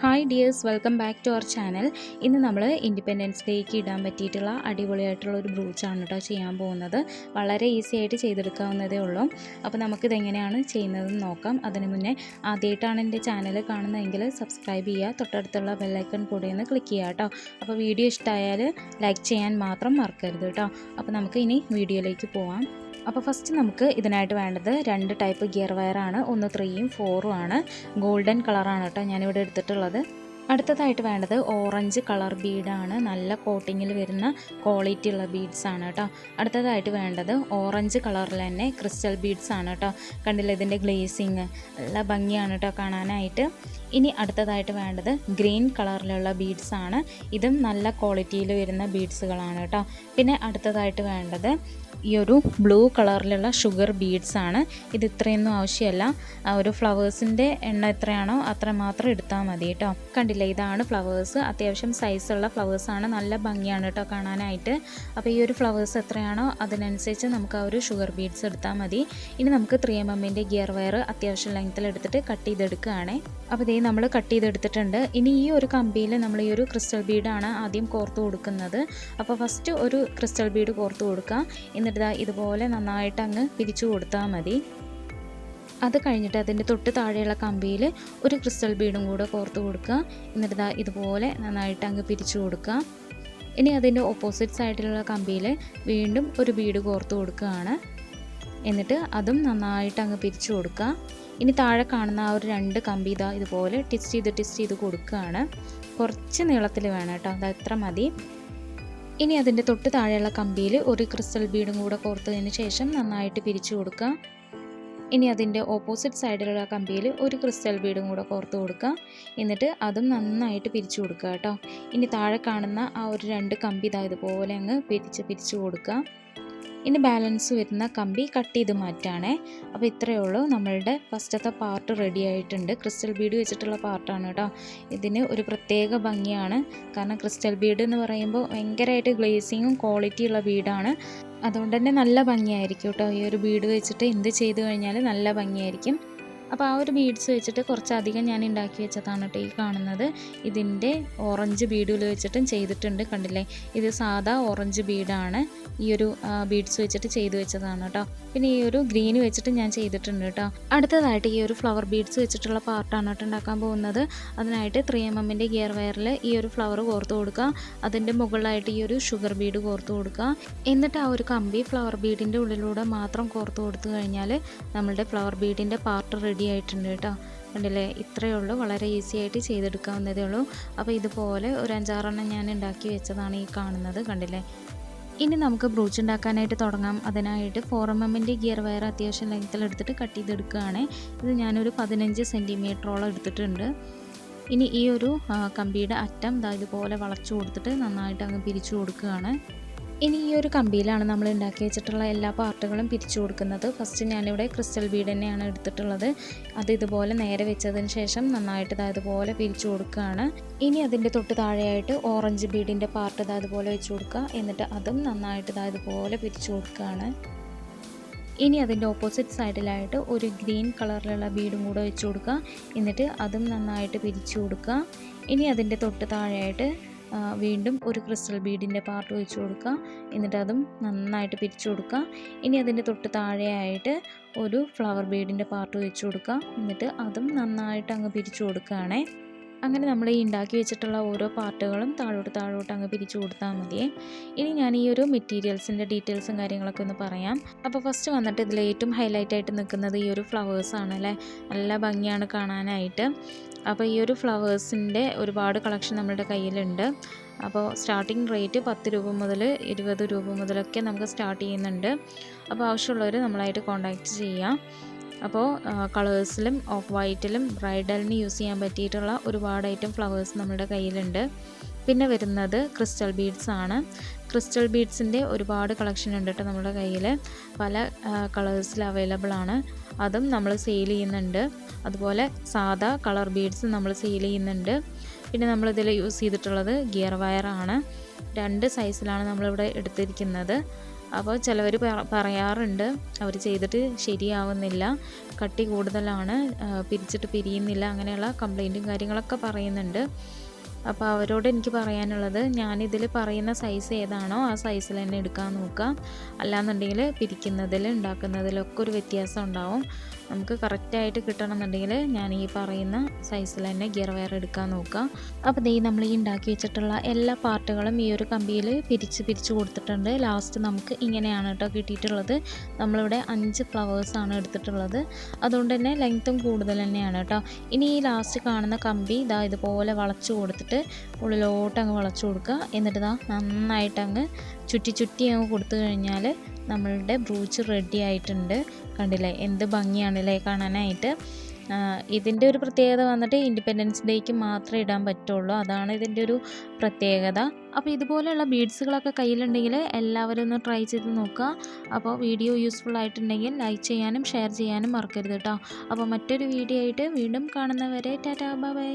Hi dears, welcome back to our channel. ഇന്ന് നമ്മൾ independence ഡേക്ക് ഇടാൻ പറ്റിയിട്ടുള്ള അടിപൊളിയായിട്ടുള്ള ഒരു ബ്രൂച്ചാണ് കേട്ടോ ചെയ്യാൻ പോകുന്നത്. വളരെ ഈസി ആയിട്ട് ചെയ്തെടുക്കാവുന്നതേ ഉള്ളൂ. അപ്പോൾ നമുക്കിതെങ്ങനെയാണ് ചെയ്യുന്നതെന്ന് നോക്കാം. അതിന് മുന്നേ ആദ്യമായിട്ടാണ് എൻ്റെ ചാനൽ കാണുന്നതെങ്കിൽ സബ്സ്ക്രൈബ് ചെയ്യുക, തൊട്ടടുത്തുള്ള ബെല്ലൈക്കൺ കൂടെ ഒന്ന് ക്ലിക്ക് ചെയ്യുക കേട്ടോ. അപ്പോൾ വീഡിയോ ഇഷ്ടമായാൽ ലൈക്ക് ചെയ്യാൻ മാത്രം മറക്കരുത് കേട്ടോ. അപ്പോൾ നമുക്ക് ഇനി വീഡിയോയിലേക്ക് പോവാം. അപ്പോൾ ഫസ്റ്റ് നമുക്ക് ഇതിനായിട്ട് വേണ്ടത് 2 ടൈപ്പ് ഗിയർ വയറാണ്. ഒന്ന് 3ഉം 4ഉം ആണ്. ഗോൾഡൻ കളറാണ് കേട്ടോ ഞാനിവിടെ എടുത്തിട്ടുള്ളത്. അടുത്തതായിട്ട് വേണ്ടത് ഓറഞ്ച് കളർ ബീഡാണ്. നല്ല കോട്ടിങ്ങിൽ വരുന്ന ക്വാളിറ്റി ഉള്ള ബീഡ്സ് ആണ് കേട്ടോ. അടുത്തതായിട്ട് വേണ്ടത് ഓറഞ്ച് കളറിൽ തന്നെ ക്രിസ്റ്റൽ ബീഡ്സ് ആണ് കേട്ടോ. കണ്ടില്ല, ഇതിൻ്റെ ഗ്ലേസിങ് നല്ല ഭംഗിയാണ് കേട്ടോ കാണാനായിട്ട്. ഇനി അടുത്തതായിട്ട് വേണ്ടത് ഗ്രീൻ കളറിലുള്ള ബീഡ്സ് ആണ്. ഇതും നല്ല ക്വാളിറ്റിയിൽ വരുന്ന ബീഡ്സുകളാണ് കേട്ടോ. പിന്നെ അടുത്തതായിട്ട് വേണ്ടത് ഈ ഒരു ബ്ലൂ കളറിലുള്ള ഷുഗർ ബീഡ്സ് ആണ്. ഇത് ഇത്രയൊന്നും ആവശ്യമല്ല, ഒരു ഫ്ലവേഴ്സിൻ്റെ എണ്ണം എത്രയാണോ അത്ര മാത്രം എടുത്താൽ മതി കേട്ടോ. കണ്ടില്ലേ, ഇതാണ് ഫ്ലവേഴ്സ്. അത്യാവശ്യം സൈസുള്ള ഫ്ലവേഴ്സാണ്, നല്ല ഭംഗിയാണ് കേട്ടോ കാണാനായിട്ട്. അപ്പോൾ ഈ ഒരു ഫ്ലവേഴ്സ് എത്രയാണോ അതിനനുസരിച്ച് നമുക്ക് ആ ഒരു ഷുഗർ ബീഡ്സ് എടുത്താൽ മതി. ഇനി നമുക്ക് 3mm ഗിയർ വയർ അത്യാവശ്യം ലെങ്ത്തിൽ എടുത്തിട്ട് കട്ട് ചെയ്തെടുക്കുകയാണ്. അപ്പോൾ ഇതേ നമ്മൾ കട്ട് ചെയ്തെടുത്തിട്ടുണ്ട്. ഇനി ഈ ഒരു കമ്പിയിൽ നമ്മൾ ഈ ഒരു ക്രിസ്റ്റൽ ബീഡാണ് ആദ്യം കോർത്ത് കൊടുക്കുന്നത്. അപ്പോൾ ഫസ്റ്റ് ഒരു ക്രിസ്റ്റൽ ബീഡ് കോർത്ത് കൊടുക്കുക. എന്നിട്ട് ഇതുപോലെ നന്നായിട്ട് അങ്ങ് പിരിച്ചു കൊടുത്താൽ മതി. അത് കഴിഞ്ഞിട്ട് അതിൻ്റെ തൊട്ട് താഴെയുള്ള കമ്പിയിൽ ഒരു ക്രിസ്റ്റൽ ബീഡും കൂടെ കോർത്ത് കൊടുക്കുക. എന്നിട്ട് ഇതുപോലെ നന്നായിട്ട് അങ്ങ് പിരിച്ചു കൊടുക്കുക. ഇനി അതിൻ്റെ ഓപ്പോസിറ്റ് സൈഡിലുള്ള കമ്പിയിൽ വീണ്ടും ഒരു ബീഡ് കോർത്ത് കൊടുക്കുകയാണ്. എന്നിട്ട് അതും നന്നായിട്ട് അങ്ങ് പിരിച്ചു കൊടുക്കുക. ഇനി താഴെ കാണുന്ന ആ ഒരു 2 കമ്പി ഇതുപോലെ ട്വിസ്റ്റ് ചെയ്ത് കൊടുക്കുകയാണ്. കുറച്ച് നീളത്തിൽ വേണം കേട്ടോ, അത് എത്ര മതി. ഇനി അതിൻ്റെ തൊട്ട് താഴെയുള്ള കമ്പിയിൽ ഒരു ക്രിസ്റ്റൽ ബീഡും കൂടെ കോർത്തതിന് ശേഷം നന്നായിട്ട് പിരിച്ചു കൊടുക്കുക. ഇനി അതിൻ്റെ ഓപ്പോസിറ്റ് സൈഡിലുള്ള കമ്പിയിൽ ഒരു ക്രിസ്റ്റൽ ബീഡും കൂടെ കോർത്ത് കൊടുക്കുക. എന്നിട്ട് അതും നന്നായിട്ട് പിരിച്ചു കൊടുക്കുക കേട്ടോ. ഇനി താഴെ കാണുന്ന ആ ഒരു 2 കമ്പി ഇതുപോലെ അങ്ങ് പിരിച്ചു കൊടുക്കുക. ഇനി ബാലൻസ് വരുന്ന കമ്പി കട്ട് ചെയ്ത് മാറ്റാണേ. അപ്പോൾ ഇത്രയേ ഉള്ളൂ, നമ്മളുടെ ഫസ്റ്റത്തെ പാർട്ട് റെഡി ആയിട്ടുണ്ട്. ക്രിസ്റ്റൽ ബീഡ് വെച്ചിട്ടുള്ള പാർട്ടാണ് കേട്ടോ. ഇതിന് ഒരു പ്രത്യേക ഭംഗിയാണ്. കാരണം ക്രിസ്റ്റൽ ബീഡ് എന്ന് പറയുമ്പോൾ ഭയങ്കരമായിട്ട് ഗ്ലേസിങ്ങും ക്വാളിറ്റി ഉള്ള ബീഡാണ്. അതുകൊണ്ട് തന്നെ നല്ല ഭംഗിയായിരിക്കും കേട്ടോ. ഈ ഒരു ബീഡ് വെച്ചിട്ട് എന്ത് ചെയ്ത് കഴിഞ്ഞാൽ നല്ല ഭംഗിയായിരിക്കും. അപ്പോൾ ആ ഒരു ബീഡ്സ് വെച്ചിട്ട് കുറച്ചധികം ഞാൻ ഉണ്ടാക്കി വെച്ചതാണ് കേട്ടോ ഈ കാണുന്നത്. ഇതിൻ്റെ ഓറഞ്ച് ബീഡിൽ വെച്ചിട്ടും ചെയ്തിട്ടുണ്ട്, കണ്ടില്ലേ. ഇത് സാധാ ഓറഞ്ച് ബീഡാണ്. ഈ ഒരു ബീഡ്സ് വെച്ചിട്ട് ചെയ്ത് വെച്ചതാണ് കേട്ടോ. പിന്നെ ഈ ഒരു ഗ്രീൻ വെച്ചിട്ട് ഞാൻ ചെയ്തിട്ടുണ്ട് കേട്ടോ. അടുത്തതായിട്ട് ഈ ഒരു ഫ്ലവർ ബീഡ്സ് വെച്ചിട്ടുള്ള പാർട്ടാണ് കേട്ടോ ഉണ്ടാക്കാൻ പോകുന്നത്. അതിനായിട്ട് 3mm ഗിയർ വയറിൽ ഈ ഒരു ഫ്ലവർ കോർത്ത് കൊടുക്കുക. അതിൻ്റെ മുകളിലായിട്ട് ഈ ഒരു ഷുഗർ ബീഡ് കോർത്ത് കൊടുക്കുക. എന്നിട്ട് ആ ഒരു കമ്പി ഫ്ലവർ ബീഡിൻ്റെ ഉള്ളിലൂടെ മാത്രം കോർത്ത് കൊടുത്തു കഴിഞ്ഞാൽ നമ്മളുടെ ഫ്ലവർ ബീഡിൻ്റെ പാർട്ട് റെഡി ആയിട്ടുണ്ട് കേട്ടോ. കണ്ടില്ലേ, ഇത്രയേ ഉള്ളൂ, വളരെ ഈസി ആയിട്ട് ചെയ്തെടുക്കാവുന്നതേ ഉള്ളൂ. അപ്പോൾ ഇതുപോലെ ഒരു 5-6 എണ്ണം ഞാൻ ഉണ്ടാക്കി വെച്ചതാണ് ഈ കാണുന്നത്, കണ്ടില്ലേ. ഇനി നമുക്ക് ബ്രൂച്ച് ഉണ്ടാക്കാനായിട്ട് തുടങ്ങാം. അതിനായിട്ട് 4mm ഗിയർ വയർ അത്യാവശ്യം ലെങ്ത്തിൽ എടുത്തിട്ട് കട്ട് ചെയ്തെടുക്കുകയാണ്. ഇത് ഞാനൊരു 15 സെൻറ്റിമീറ്ററോളം എടുത്തിട്ടുണ്ട്. ഇനി ഈ ഒരു കമ്പിയുടെ അറ്റം ഇതുപോലെ വളച്ചു കൊടുത്തിട്ട് നന്നായിട്ട് അങ്ങ് പിരിച്ചു കൊടുക്കുകയാണ്. ഇനി ഈ ഒരു കമ്പിയിലാണ് നമ്മൾ ഉണ്ടാക്കി വെച്ചിട്ടുള്ള എല്ലാ പാർട്ടുകളും പിരിച്ചു കൊടുക്കുന്നത്. ഫസ്റ്റ് ഞാനിവിടെ ക്രിസ്റ്റൽ ബീഡ് തന്നെയാണ് എടുത്തിട്ടുള്ളത്. അത് ഇതുപോലെ നേരെ വെച്ചതിന് ശേഷം നന്നായിട്ട് ഇതുപോലെ പിരിച്ചു കൊടുക്കുകയാണ്. ഇനി അതിൻ്റെ തൊട്ട് താഴെയായിട്ട് ഓറഞ്ച് ബീഡിൻ്റെ പാർട്ട് ഇതുപോലെ വെച്ച് കൊടുക്കുക. എന്നിട്ട് അതും നന്നായിട്ട് ഇതുപോലെ പിരിച്ചു കൊടുക്കുകയാണ്. ഇനി അതിൻ്റെ ഓപ്പോസിറ്റ് സൈഡിലായിട്ട് ഒരു ഗ്രീൻ കളറിലുള്ള ബീഡും കൂടെ വെച്ച് കൊടുക്കുക. എന്നിട്ട് അതും നന്നായിട്ട് പിരിച്ചു കൊടുക്കുക. ഇനി അതിൻ്റെ തൊട്ട് താഴെയായിട്ട് വീണ്ടും ഒരു ക്രിസ്റ്റൽ ബീഡിൻ്റെ പാർട്ട് വെച്ച് കൊടുക്കുക. എന്നിട്ട് അതും നന്നായിട്ട് പിരിച്ചു കൊടുക്കുക. ഇനി അതിൻ്റെ തൊട്ട് താഴെയായിട്ട് ഒരു ഫ്ലവർ ബീഡിൻ്റെ പാർട്ട് വെച്ച് കൊടുക്കുക. എന്നിട്ട് അതും നന്നായിട്ട് അങ്ങ് പിരിച്ചു കൊടുക്കുകയാണേ. അങ്ങനെ നമ്മൾ ഈ ഉണ്ടാക്കി വെച്ചിട്ടുള്ള ഓരോ പാർട്ടുകളും താഴോട്ട് അങ്ങ് പിരിച്ചു കൊടുത്താൽ മതിയേ. ഇനി ഞാൻ ഈ ഒരു മെറ്റീരിയൽസിൻ്റെ ഡീറ്റെയിൽസും കാര്യങ്ങളൊക്കെ ഒന്ന് പറയാം. അപ്പോൾ ഫസ്റ്റ് വന്നിട്ട് ഇതിൽ ഏറ്റവും ഹൈലൈറ്റ് ആയിട്ട് നിൽക്കുന്നത് ഈ ഒരു ഫ്ലവേഴ്സാണ് അല്ലേ. നല്ല ഭംഗിയാണ് കാണാനായിട്ട്. അപ്പോൾ ഈ ഒരു ഫ്ലവേഴ്സിൻ്റെ ഒരുപാട് കളക്ഷൻ നമ്മുടെ കയ്യിലുണ്ട്. അപ്പോൾ സ്റ്റാർട്ടിങ് റേറ്റ് 10 രൂപ മുതൽ 20 രൂപ മുതലൊക്കെ നമുക്ക് സ്റ്റാർട്ട് ചെയ്യുന്നുണ്ട്. അപ്പോൾ ആവശ്യമുള്ളവർ നമ്മളായിട്ട് കോൺടാക്റ്റ് ചെയ്യാം. അപ്പോൾ കളേഴ്സിലും ഓഫ് വൈറ്റിലും ബ്രൈഡലിന് യൂസ് ചെയ്യാൻ പറ്റിയിട്ടുള്ള ഒരുപാട് ഐറ്റം ഫ്ലവേഴ്സ് നമ്മുടെ കയ്യിലുണ്ട്. പിന്നെ വരുന്നത് ക്രിസ്റ്റൽ ബീഡ്സ് ആണ്. ക്രിസ്റ്റൽ ബീഡ്സിൻ്റെ ഒരുപാട് കളക്ഷൻ ഉണ്ട് കേട്ടോ നമ്മുടെ കയ്യിൽ. പല കളേഴ്സിൽ അവൈലബിൾ ആണ്. അതും നമ്മൾ സെയിൽ ചെയ്യുന്നുണ്ട്. അതുപോലെ സാധാ കളർ ബീഡ്സ് നമ്മൾ സെയിൽ ചെയ്യുന്നുണ്ട്. പിന്നെ നമ്മളിതിൽ യൂസ് ചെയ്തിട്ടുള്ളത് ഗിയർ വയറാണ്. 2 സൈസിലാണ് നമ്മളിവിടെ എടുത്തിരിക്കുന്നത്. അപ്പോൾ ചിലവർ പറയാറുണ്ട് അവർ ചെയ്തിട്ട് ശരിയാവുന്നില്ല, കട്ടി കൂടുതലാണ്, പിരിച്ചിട്ട് പിരിയുന്നില്ല, അങ്ങനെയുള്ള കംപ്ലൈൻറ്റും കാര്യങ്ങളൊക്കെ പറയുന്നുണ്ട്. അപ്പോൾ അവരോട് എനിക്ക് പറയാനുള്ളത്, ഞാനിതിൽ പറയുന്ന സൈസ് ഏതാണോ ആ സൈസിൽ തന്നെ എടുക്കാൻ നോക്കുക. അല്ലാന്നുണ്ടെങ്കിൽ പിരിക്കുന്നതിൽ ഉണ്ടാക്കുന്നതിലൊക്കെ ഒരു വ്യത്യാസം ഉണ്ടാവും. നമുക്ക് കറക്റ്റായിട്ട് കിട്ടണമെന്നുണ്ടെങ്കിൽ ഞാൻ ഈ പറയുന്ന സൈസിൽ തന്നെ ഗിയർ വയർ എടുക്കാൻ നോക്കുക. അപ്പോൾ നമ്മൾ ഈ ഉണ്ടാക്കി വെച്ചിട്ടുള്ള എല്ലാ പാർട്ടുകളും ഈ ഒരു കമ്പിയിൽ പിരിച്ച് കൊടുത്തിട്ടുണ്ട്. ലാസ്റ്റ് നമുക്ക് ഇങ്ങനെയാണ് കേട്ടോ കിട്ടിയിട്ടുള്ളത്. നമ്മളിവിടെ 5 ഫ്ലവേഴ്സാണ് എടുത്തിട്ടുള്ളത്, അതുകൊണ്ട് തന്നെ ലെങ്ത്തും കൂടുതൽ തന്നെയാണ് കേട്ടോ. ഇനി ഈ ലാസ്റ്റ് കാണുന്ന കമ്പി ഇതുപോലെ വളച്ചു കൊടുത്തിട്ട് ഉള്ളിലോട്ട് അങ്ങ് വളച്ചു കൊടുക്കുക. എന്നിട്ട് നന്നായിട്ട് അങ്ങ് ചുറ്റി അങ്ങ് കൊടുത്തു കഴിഞ്ഞാൽ നമ്മളുടെ ബ്രൂച്ച് റെഡി ആയിട്ടുണ്ട്. കണ്ടില്ലേ എന്ത് ഭംഗിയാണല്ലേ കാണാനായിട്ട്. ഇതിൻ്റെ ഒരു പ്രത്യേകത വന്നിട്ട് ഇൻഡിപെൻഡൻസ് ഡേക്ക് മാത്രമേ ഇടാൻ പറ്റുള്ളൂ, അതാണ് ഇതിൻ്റെ ഒരു പ്രത്യേകത. അപ്പോൾ ഇതുപോലെയുള്ള ബീഡ്സുകളൊക്കെ കയ്യിലുണ്ടെങ്കിൽ എല്ലാവരും ഒന്ന് ട്രൈ ചെയ്ത് നോക്കുക. അപ്പോൾ വീഡിയോ യൂസ്ഫുൾ ആയിട്ടുണ്ടെങ്കിൽ ലൈക്ക് ചെയ്യാനും ഷെയർ ചെയ്യാനും മറക്കരുത് കേട്ടോ. അപ്പോൾ മറ്റൊരു വീഡിയോ ആയിട്ട് വീണ്ടും കാണുന്നവരെ ടാറ്റാ ബൈ ബൈ.